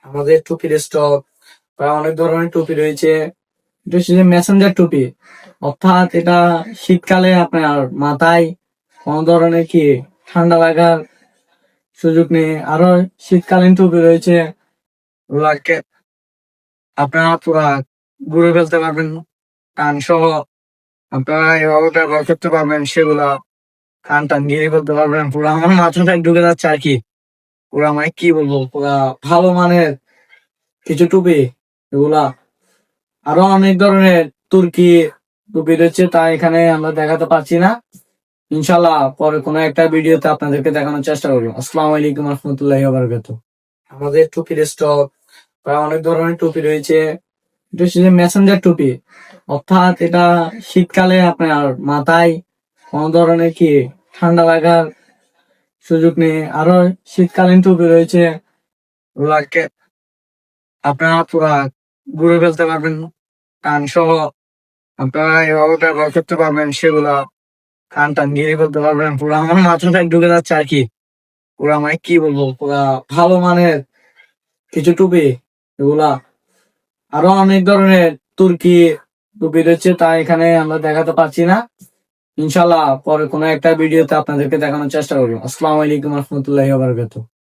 আমাদের টুপির স্টক প্রায় অনেক ধরনের টুপি রয়েছে। এটা হচ্ছে যে মেসেঞ্জার টুপি, অর্থাৎ এটা শীতকালে আপনার মাথায় কোনো ধরনের কি ঠান্ডা লাগার সুযোগ নেই। আরো শীতকালীন টুপি রয়েছে, ওগুলাকে আপনারা পুরা ঘুরে ফেলতে পারবেন, কান সহ আপনারা এভাবে ব্যবহার করতে পারবেন। সেগুলা কান টান গিরে ফেলতে পারবেন। পুরো আমার মাথাটাই ঢুকে যাচ্ছে আর কি। পুরা মানে কি বলবো, পুরা ভালো মানের কিছু টুপি এগুলা। আরো অনেক ধরনের তুর্কি টুপি রয়েছে, তা এখানে আমরা দেখাতে পারছি না। ইনশাল্লাহ পরে কোনো একটা ভিডিওতে আপনাদেরকে দেখানোর চেষ্টা করবো। আসসালামু আলাইকুম রহমতুল্লাহি ওয়া বারাকাতুহু। আমাদের টুপির স্টক প্রায় অনেক ধরনের টুপি রয়েছে। এটা হচ্ছে যে মেসেঞ্জার টুপি, অর্থাৎ এটা শীতকালে আপনার মাথায় কোনো ধরনের কি ঠান্ডা লাগার সুযোগ নেই। আরো শীতকালীন টুপি রয়েছে, ওগুলাকে আপনারা পুরা ঘুরে ফেলতে পারবেন, কান সহ আপনারা এভাবে ব্যবহার করতে পারবেন। সেগুলা কান টান গিরে ফেলতে পারবেন। পুরো আমার মাথাটাই ঢুকে যাচ্ছে আর কি। পুরা মানে কি বলবো, পুরা ভালো মানের কিছু টুপি এগুলা। আরো অনেক ধরনের তুর্কি টুপি রয়েছে, তা এখানে আমরা দেখাতে পারছি না। ইনশাল্লাহ পরে কোনো একটা ভিডিওতে আপনাদেরকে দেখানোর চেষ্টা করবো। আসসালামু আলাইকুম রহমতুল্লাহি ওয়া বারাকাতুহু।